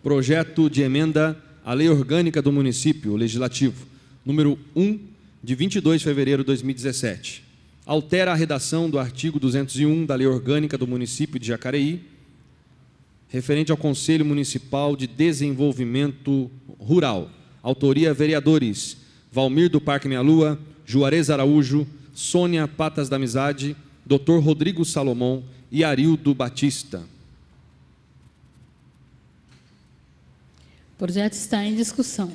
Projeto de emenda à Lei Orgânica do Município Legislativo, número 1, de 22 de fevereiro de 2017. Altera a redação do artigo 201 da Lei Orgânica do Município de Jacareí, referente ao Conselho Municipal de Desenvolvimento Rural. Autoria: vereadores Valmir do Parque Minha Lua, Juarez Araújo, Sônia Patas da Amizade, Dr. Rodrigo Salomão e Arildo Batista. O projeto está em discussão.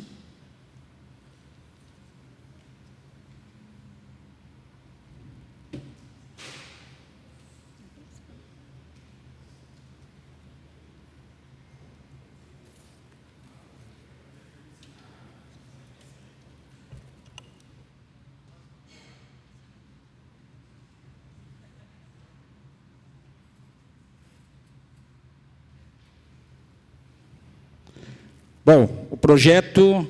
Bom, o projeto,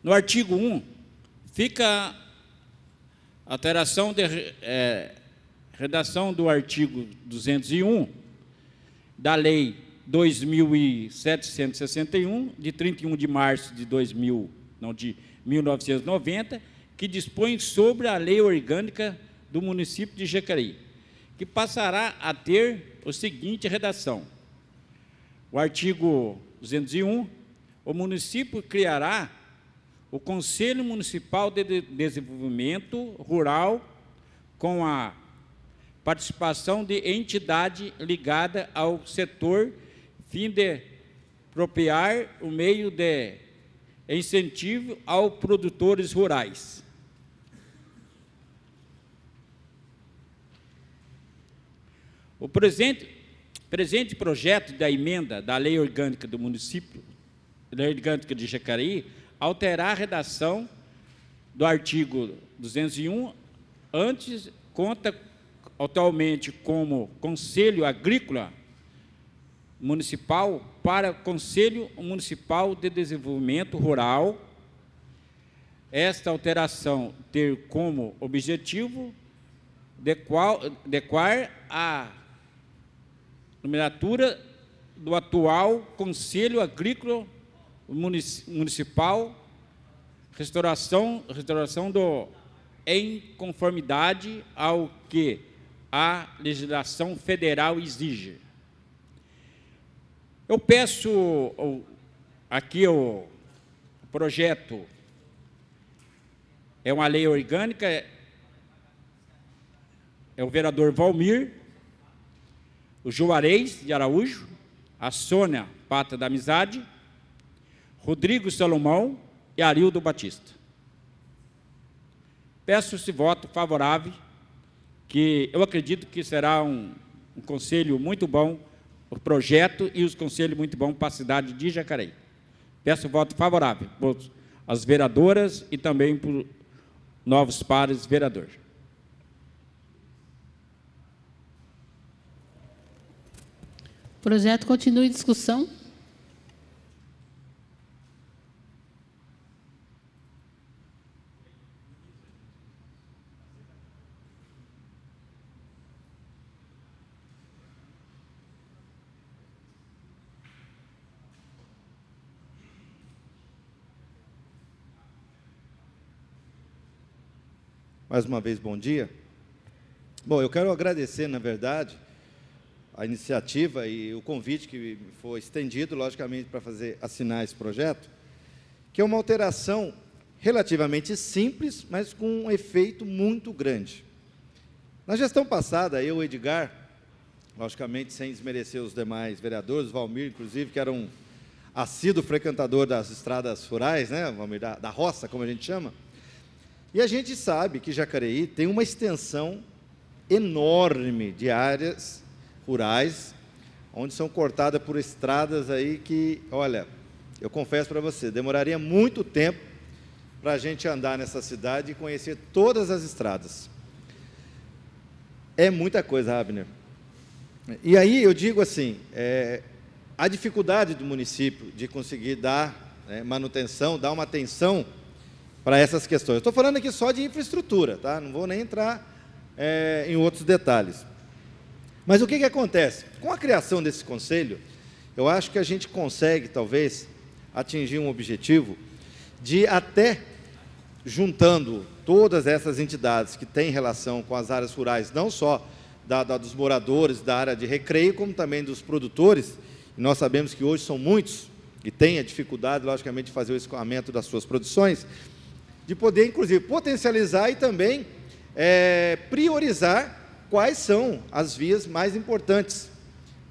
no artigo 1, fica a alteração de redação do artigo 201 da Lei 2.761, de 31 de março de 1990, que dispõe sobre a Lei Orgânica do Município de Jacareí, que passará a ter a seguinte redação. O artigo 201, o município criará o Conselho Municipal de Desenvolvimento Rural com a participação de entidade ligada ao setor, fim de propriar o meio de incentivo aos produtores rurais. O presente projeto da emenda da Lei Orgânica do Município, Lei Orgânica de Jacareí, alterar a redação do artigo 201, antes conta atualmente como Conselho Agrícola Municipal para Conselho Municipal de Desenvolvimento Rural. Esta alteração ter como objetivo adequar a nomenclatura do atual Conselho Agrícola Municipal, restauração em conformidade ao que a legislação federal exige. Eu peço aqui o projeto é uma lei orgânica, é o vereador Valmir, o Juarez de Araújo, a Sônia Pata da Amizade, Rodrigo Salomão e Arildo Batista. Peço esse voto favorável, que eu acredito que será um conselho muito bom, o projeto e os conselhos muito bons para a cidade de Jacareí. Peço voto favorável para as vereadoras e também para os novos pares vereadores. O projeto continua em discussão. Mais uma vez, bom dia. Bom, eu quero agradecer, na verdade, a iniciativa e o convite que me foi estendido, logicamente, para assinar esse projeto, que é uma alteração relativamente simples, mas com um efeito muito grande. Na gestão passada, eu, Edgar, logicamente, sem desmerecer os demais vereadores, Valmir, inclusive, que era um assíduo frequentador das estradas rurais, né, Valmir, da roça, como a gente chama, e a gente sabe que Jacareí tem uma extensão enorme de áreas rurais, onde são cortadas por estradas aí que, olha, eu confesso para você, demoraria muito tempo para a gente andar nessa cidade e conhecer todas as estradas. É muita coisa, Abner. E aí eu digo assim, a dificuldade do município de conseguir dar manutenção, dar uma atenção para essas questões. Estou falando aqui só de infraestrutura, tá? Não vou nem entrar em outros detalhes. Mas o que acontece? Com a criação desse conselho, eu acho que a gente consegue, talvez, atingir um objetivo de até, juntando todas essas entidades que têm relação com as áreas rurais, não só dos moradores da área de recreio, como também dos produtores, e nós sabemos que hoje são muitos, e têm a dificuldade, logicamente, de fazer o escoamento das suas produções, de poder, inclusive, potencializar e também priorizar quais são as vias mais importantes,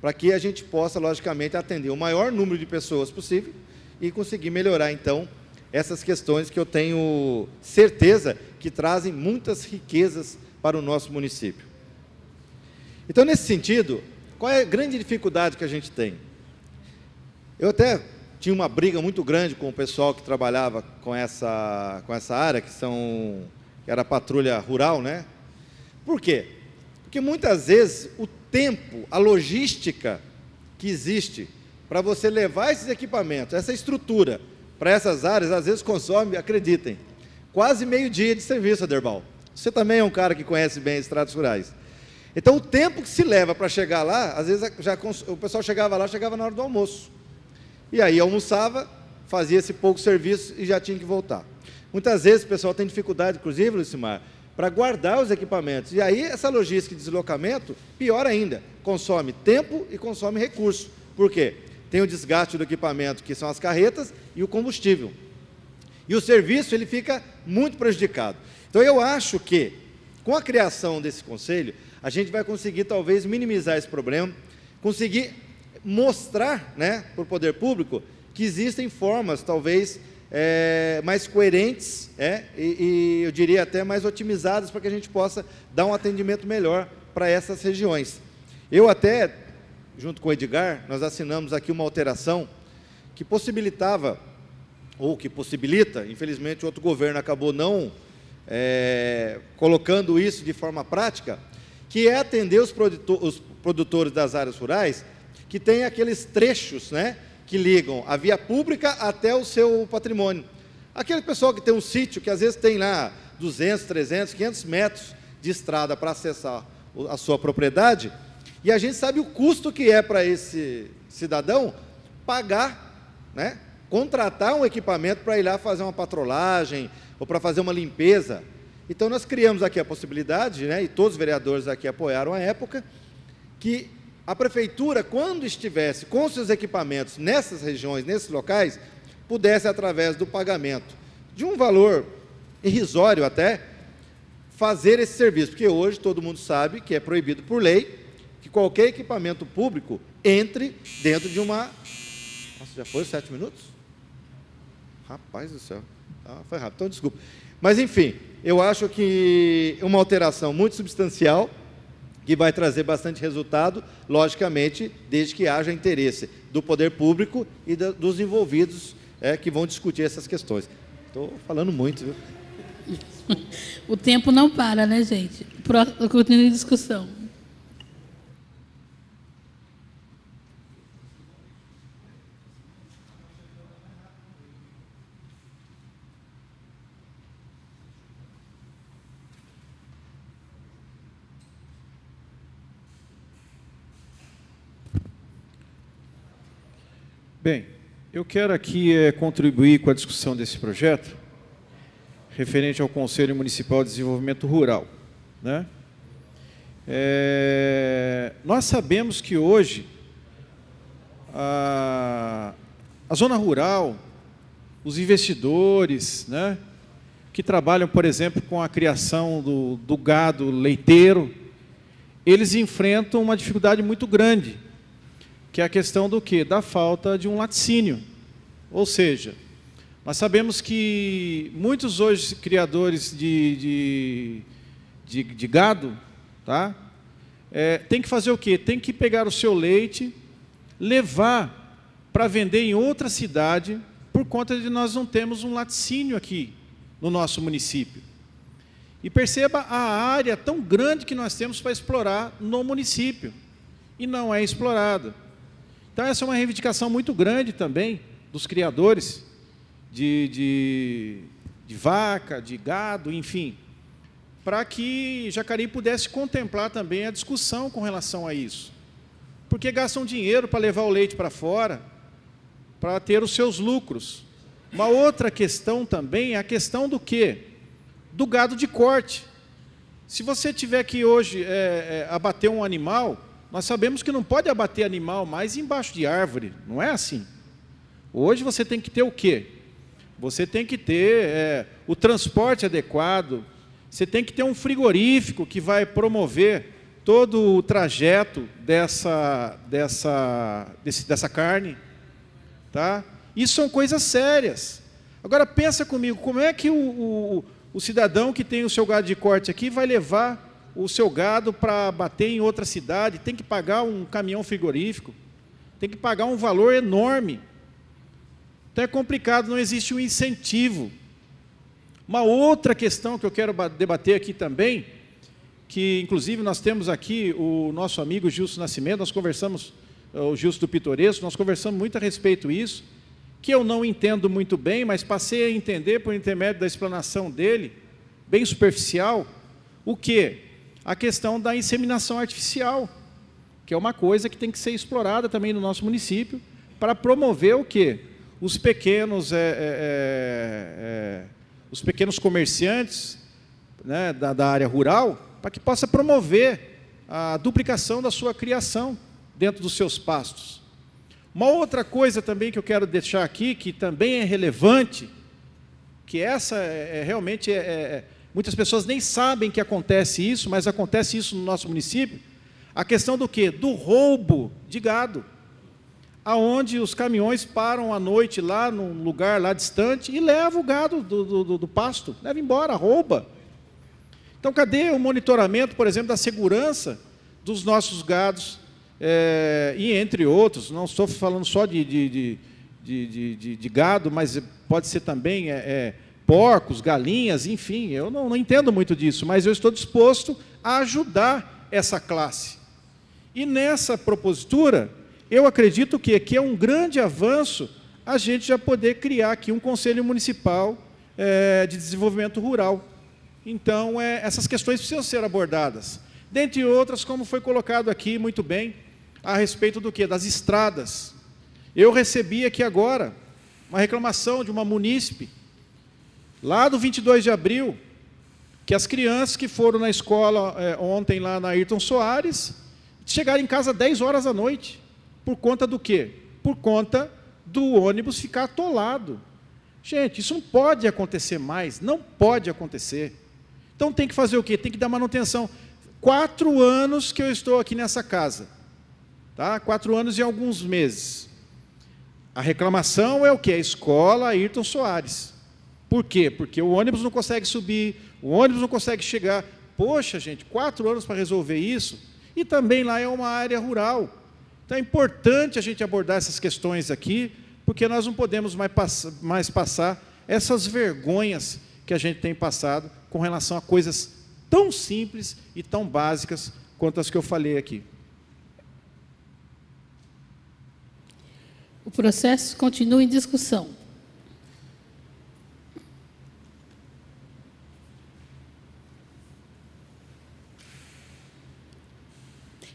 para que a gente possa, logicamente, atender o maior número de pessoas possível e conseguir melhorar, então, essas questões que eu tenho certeza que trazem muitas riquezas para o nosso município. Então, nesse sentido, qual é a grande dificuldade que a gente tem? Eu até tinha uma briga muito grande com o pessoal que trabalhava com essa área, que era a patrulha rural, né? Por quê? Porque muitas vezes o tempo, a logística que existe para você levar esses equipamentos, essa estrutura para essas áreas, às vezes consome, acreditem, quase meio dia de serviço, Aderbal. Você também é um cara que conhece bem as estradas rurais. Então, o tempo que se leva para chegar lá, às vezes o pessoal chegava lá, chegava na hora do almoço. E aí almoçava, fazia esse pouco serviço e já tinha que voltar. Muitas vezes o pessoal tem dificuldade, inclusive, Lucimar, para guardar os equipamentos. E aí essa logística de deslocamento, pior ainda, consome tempo e consome recurso. Por quê? Tem o desgaste do equipamento, que são as carretas, e o combustível. E o serviço, ele fica muito prejudicado. Então, eu acho que, com a criação desse conselho, a gente vai conseguir, talvez, minimizar esse problema, conseguir mostrar, né, para o poder público, que existem formas, talvez, mais coerentes, e eu diria até mais otimizadas, para que a gente possa dar um atendimento melhor para essas regiões. Eu até, junto com o Edgar, nós assinamos aqui uma alteração que possibilitava, ou que possibilita, infelizmente o outro governo acabou não colocando isso de forma prática, que é atender os produtores das áreas rurais, que tem aqueles trechos, né, que ligam a via pública até o seu patrimônio. Aquele pessoal que tem um sítio, que às vezes tem lá 200, 300, 500 metros de estrada para acessar a sua propriedade, e a gente sabe o custo que é para esse cidadão pagar, né, contratar um equipamento para ir lá fazer uma patrolagem ou para fazer uma limpeza. Então, nós criamos aqui a possibilidade, né, e todos os vereadores aqui apoiaram à época, que a prefeitura, quando estivesse com seus equipamentos nessas regiões, nesses locais, pudesse, através do pagamento de um valor irrisório até, fazer esse serviço, porque hoje todo mundo sabe que é proibido por lei que qualquer equipamento público entre dentro de uma... Nossa, já foi 7 minutos? Rapaz do céu, foi rápido, então desculpa. Mas, enfim, eu acho que uma alteração muito substancial, que vai trazer bastante resultado, logicamente, desde que haja interesse do poder público e dos envolvidos que vão discutir essas questões. Estou falando muito, viu? O tempo não para, né, gente? Continua em discussão. Bem, eu quero aqui contribuir com a discussão desse projeto referente ao Conselho Municipal de Desenvolvimento Rural, né? Nós sabemos que hoje a zona rural, os investidores, né, que trabalham, por exemplo, com a criação do gado leiteiro, eles enfrentam uma dificuldade muito grande, que é a questão do quê? Da falta de um laticínio. Ou seja, nós sabemos que muitos hoje criadores de gado, tá? Tem que fazer o quê? Tem que pegar o seu leite, levar para vender em outra cidade, por conta de nós não termos um laticínio aqui no nosso município. E perceba a área tão grande que nós temos para explorar no município, e não é explorada. Então, essa é uma reivindicação muito grande também dos criadores de vaca, de gado, enfim. para que Jacareí pudesse contemplar também a discussão com relação a isso. Porque gastam dinheiro para levar o leite para fora, para ter os seus lucros. Uma outra questão também é a questão do quê? Do gado de corte. Se você tiver que hoje abater um animal, nós sabemos que não pode abater animal mais embaixo de árvore, não é assim. Hoje você tem que ter o quê? Você tem que ter o transporte adequado, você tem que ter um frigorífico que vai promover todo o trajeto dessa carne. Tá? Isso são coisas sérias. Agora, pensa comigo, como é que o cidadão que tem o seu gado de corte aqui vai levar o seu gado para bater em outra cidade, tem que pagar um caminhão frigorífico, tem que pagar um valor enorme. Então é complicado, não existe um incentivo. Uma outra questão que eu quero debater aqui também, que inclusive nós temos aqui o nosso amigo Gilson Nascimento, nós conversamos, o Gilson do Pitoresco, nós conversamos muito a respeito disso, que eu não entendo muito bem, mas passei a entender por intermédio da explanação dele, bem superficial, o quê? A questão da inseminação artificial, que é uma coisa que tem que ser explorada também no nosso município, para promover o quê? Os pequenos comerciantes, né, da área rural, para que possa promover a duplicação da sua criação dentro dos seus pastos. Uma outra coisa também que eu quero deixar aqui, que também é relevante, que essa realmente muitas pessoas nem sabem que acontece isso, mas acontece isso no nosso município, a questão do quê? Do roubo de gado, aonde os caminhões param à noite lá num lugar lá distante e levam o gado do pasto, leva embora, rouba. Então, cadê o monitoramento, por exemplo, da segurança dos nossos gados, e entre outros, não estou falando só de gado, mas pode ser também porcos, galinhas, enfim, eu não entendo muito disso, mas eu estou disposto a ajudar essa classe. E nessa propositura, eu acredito que é um grande avanço a gente já poder criar aqui um Conselho Municipal de Desenvolvimento Rural. Então, essas questões precisam ser abordadas. Dentre outras, como foi colocado aqui muito bem, a respeito do quê? Das estradas. Eu recebi aqui agora uma reclamação de uma munícipe, lá do 22 de abril, que as crianças que foram na escola ontem, lá na Ayrton Soares, chegaram em casa 10 horas da noite. Por conta do quê? Por conta do ônibus ficar atolado. Gente, isso não pode acontecer mais, não pode acontecer. Então tem que fazer o quê? Tem que dar manutenção. 4 anos que eu estou aqui nessa casa. Tá? 4 anos e alguns meses. A reclamação é o quê? A escola Ayrton Soares. Por quê? Porque o ônibus não consegue subir, o ônibus não consegue chegar. Poxa, gente, 4 anos para resolver isso. E também lá é uma área rural. Então é importante a gente abordar essas questões aqui, porque nós não podemos mais passar essas vergonhas que a gente tem passado com relação a coisas tão simples e tão básicas quanto as que eu falei aqui. O processo continua em discussão.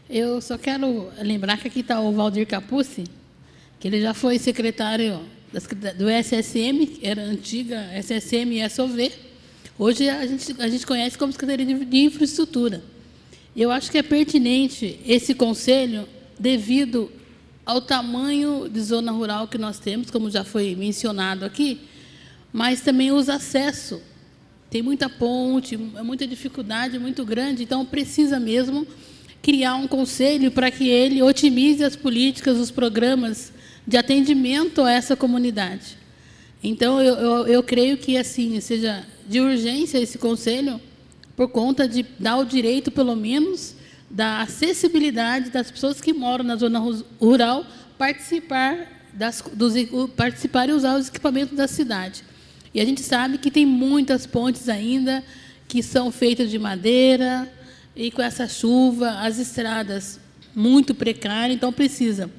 Eu só quero lembrar que aqui está o Valdir Capucci, que ele já foi secretário do SSM, que era a antiga SSM e SOV. Hoje a gente conhece como Secretaria de Infraestrutura. Eu acho que é pertinente esse conselho devido ao tamanho de zona rural que nós temos, como já foi mencionado aqui, mas também os acessos. Tem muita ponte, muita dificuldade muito grande, então precisa mesmo criar um conselho para que ele otimize as políticas, os programas de atendimento a essa comunidade. Então, eu creio que assim seja de urgência esse conselho, por conta de dar o direito, pelo menos, da acessibilidade das pessoas que moram na zona rural participar e usar os equipamentos da cidade. E a gente sabe que tem muitas pontes ainda que são feitas de madeira, e com essa chuva, as estradas muito precárias, então precisa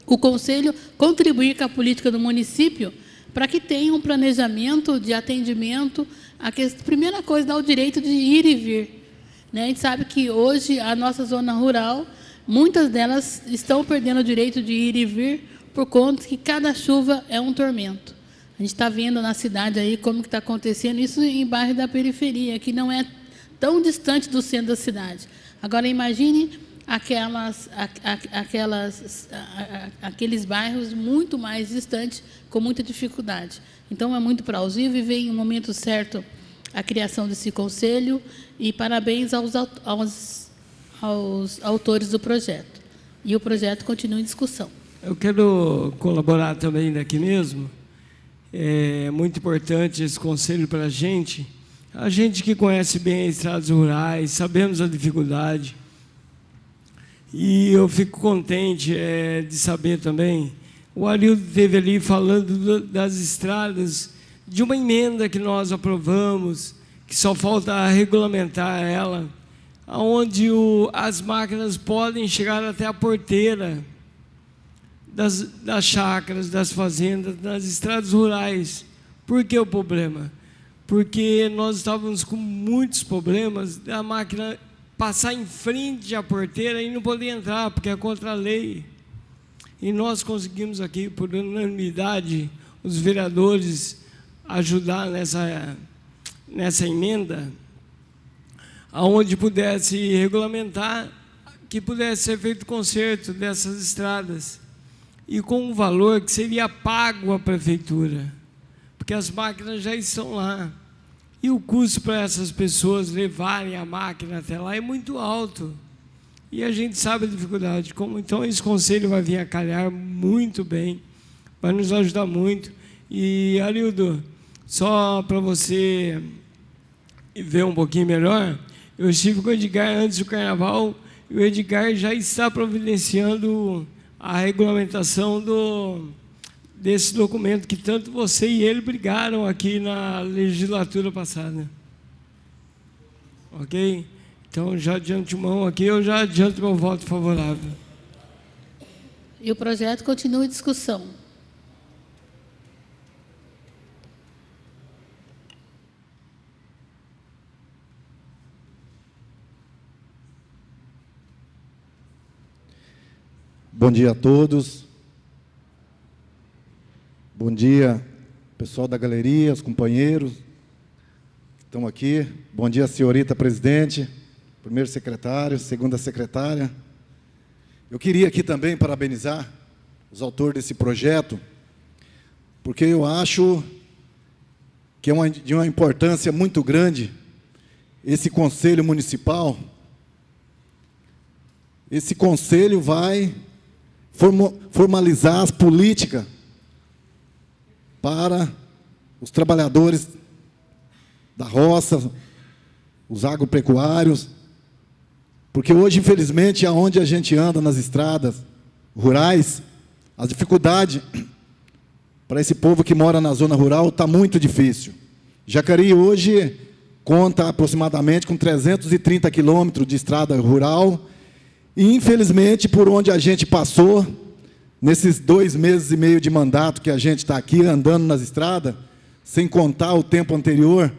o Conselho contribuir com a política do município para que tenha um planejamento de atendimento. A primeira coisa, dar o direito de ir e vir. Né? A gente sabe que hoje a nossa zona rural, muitas delas estão perdendo o direito de ir e vir por conta que cada chuva é um tormento. A gente está vendo na cidade aí como que está acontecendo isso em bairro da periferia, que não é tão distante do centro da cidade. Agora, imagine aqueles bairros muito mais distantes, com muita dificuldade. Então, é muito plausível e vem em um momento certo a criação desse conselho, e parabéns aos autores do projeto. E o projeto continua em discussão. Eu quero colaborar também daqui mesmo. É muito importante esse conselho para a gente que conhece bem as estradas rurais, sabemos a dificuldade. E eu fico contente de saber também, o Arildo esteve ali falando das estradas, de uma emenda que nós aprovamos, que só falta regulamentar ela, onde as máquinas podem chegar até a porteira das chácaras, das fazendas, das estradas rurais. Por que o problema? Porque nós estávamos com muitos problemas da máquina passar em frente à porteira e não poder entrar, porque é contra a lei. E nós conseguimos aqui, por unanimidade, os vereadores ajudar nessa emenda, aonde pudesse regulamentar, que pudesse ser feito conserto dessas estradas, e com um valor que seria pago à prefeitura, porque as máquinas já estão lá. E o custo para essas pessoas levarem a máquina até lá é muito alto. E a gente sabe a dificuldade. Então, esse conselho vai vir a calhar muito bem, vai nos ajudar muito. E, Arildo, só para você ver um pouquinho melhor, eu estive com o Edgar antes do Carnaval, e o Edgar já está providenciando a regulamentação desse documento que tanto você e ele brigaram aqui na legislatura passada. Ok? Então, já de antemão aqui, eu já adianto meu voto favorável. E o projeto continua em discussão. Bom dia a todos. Bom dia, pessoal da galeria, os companheiros que estão aqui. Bom dia, senhorita presidente, primeiro secretário, segunda secretária. Eu queria aqui também parabenizar os autores desse projeto, porque eu acho que é de uma importância muito grande esse conselho municipal. Esse conselho vai formalizar as políticas para os trabalhadores da roça, os agropecuários, porque hoje, infelizmente, aonde a gente anda nas estradas rurais, a dificuldade para esse povo que mora na zona rural está muito difícil. Jacareí hoje conta aproximadamente com 330 quilômetros de estrada rural, e, infelizmente, por onde a gente passou, nesses 2 meses e meio de mandato que a gente está aqui andando nas estradas, sem contar o tempo anterior,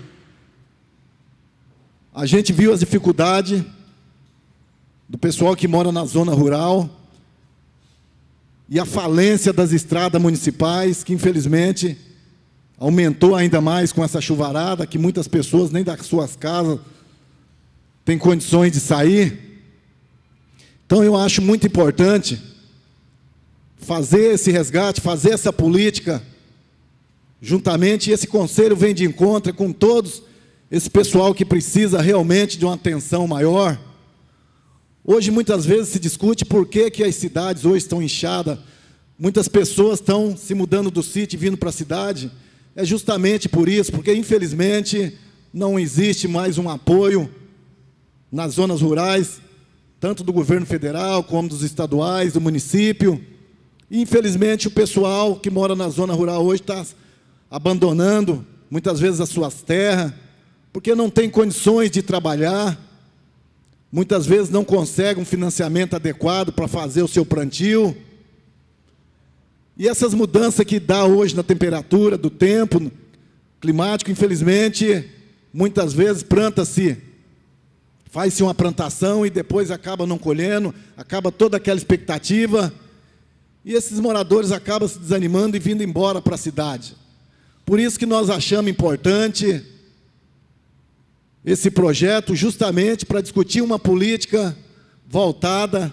a gente viu as dificuldades do pessoal que mora na zona rural e a falência das estradas municipais, que infelizmente aumentou ainda mais com essa chuvarada, que muitas pessoas nem das suas casas têm condições de sair. Então, eu acho muito importante fazer esse resgate, fazer essa política, juntamente, e esse conselho vem de encontro com todos esse pessoal que precisa realmente de uma atenção maior. Hoje, muitas vezes, se discute por que as cidades hoje estão inchadas, muitas pessoas estão se mudando do sítio e vindo para a cidade, é justamente por isso, porque, infelizmente, não existe mais um apoio nas zonas rurais, tanto do governo federal, como dos estaduais, do município. E, infelizmente, o pessoal que mora na zona rural hoje está abandonando, muitas vezes, as suas terras, porque não tem condições de trabalhar, muitas vezes não consegue um financiamento adequado para fazer o seu plantio. E essas mudanças que dá hoje na temperatura, do tempo climático, infelizmente, muitas vezes planta-se, faz-se uma plantação e depois acaba não colhendo, acaba toda aquela expectativa, e esses moradores acabam se desanimando e vindo embora para a cidade. Por isso que nós achamos importante esse projeto, justamente para discutir uma política voltada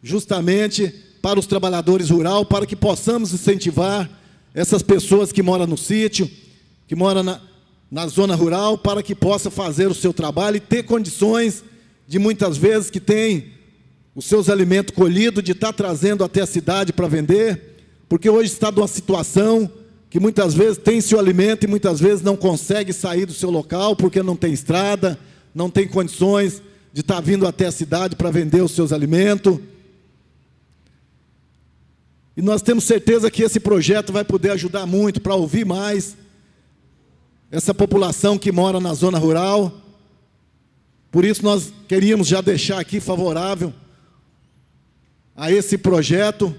justamente para os trabalhadores rurais, para que possamos incentivar essas pessoas que moram no sítio, que moram na zona rural, para que possa fazer o seu trabalho e ter condições de, muitas vezes, que tem os seus alimentos colhidos, de estar trazendo até a cidade para vender, porque hoje está numa situação que muitas vezes tem seu alimento e muitas vezes não consegue sair do seu local, porque não tem estrada, não tem condições de estar vindo até a cidade para vender os seus alimentos. E nós temos certeza que esse projeto vai poder ajudar muito para ouvir mais essa população que mora na zona rural. Por isso nós queríamos já deixar aqui favorável a esse projeto,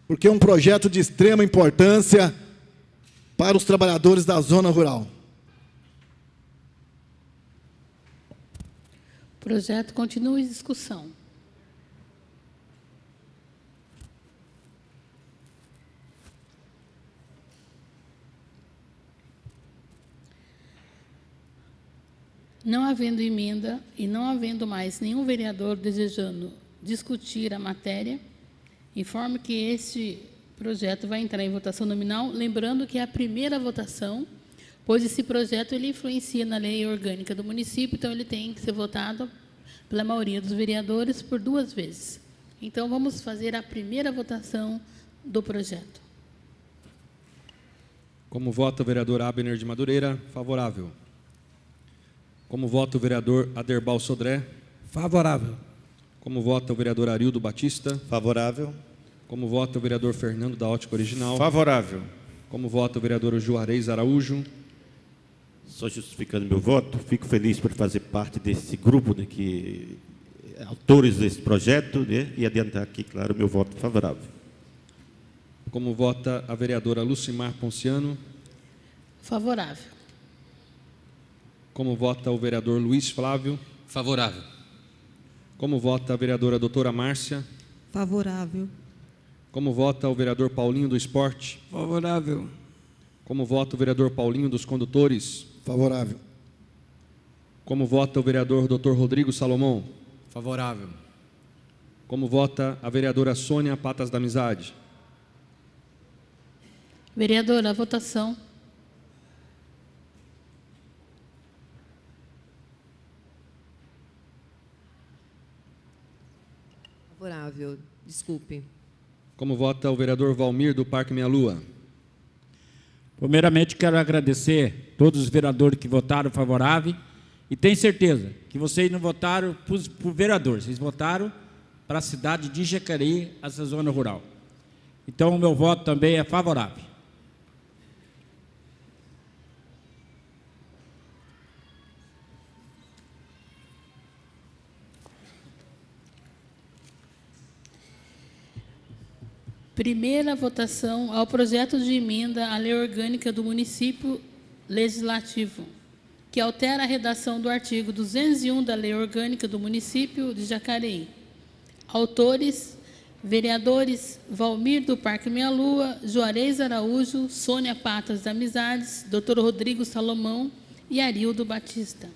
porque é um projeto de extrema importância para os trabalhadores da zona rural. O projeto continua em discussão. Não havendo emenda e não havendo mais nenhum vereador desejando discutir a matéria, informo que este projeto vai entrar em votação nominal, lembrando que é a primeira votação, pois esse projeto ele influencia na lei orgânica do município, então ele tem que ser votado pela maioria dos vereadores por 2 vezes. Então, vamos fazer a primeira votação do projeto. Como vota o vereador Abner de Madureira? Favorável. Como vota o vereador Aderbal Sodré? Favorável. Como vota o vereador Arildo Batista? Favorável. Como vota o vereador Fernando da Ótica Original? Favorável. Como vota o vereador Juarez Araújo? Só justificando meu voto, fico feliz por fazer parte desse grupo, né, que autores desse projeto, né, e adiantar aqui, claro, meu voto favorável. Como vota a vereadora Lucimar Ponciano? Favorável. Como vota o vereador Luiz Flávio? Favorável. Como vota a vereadora doutora Márcia? Favorável. Como vota o vereador Paulinho do Esporte? Favorável. Como vota o vereador Paulinho dos Condutores? Favorável. Como vota o vereador Dr. Rodrigo Salomão? Favorável. Como vota a vereadora Sônia Patas da Amizade? Vereadora, a votação. Favorável. Desculpe. Como vota o vereador Valmir do Parque Meia Lua? Primeiramente, quero agradecer todos os vereadores que votaram favorável e tenho certeza que vocês não votaram para o vereador, vocês votaram para a cidade de Jacareí, essa zona rural. Então, o meu voto também é favorável. Primeira votação ao projeto de emenda à lei orgânica do município legislativo, que altera a redação do artigo 201 da lei orgânica do município de Jacareí. Autores, vereadores Valmir do Parque Meia Lua, Juarez Araújo, Sônia Patas da Amizades, Dr. Rodrigo Salomão e Arildo Batista.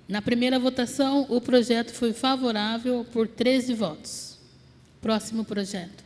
Na primeira votação, o projeto foi favorável por 13 votos. Próximo projeto.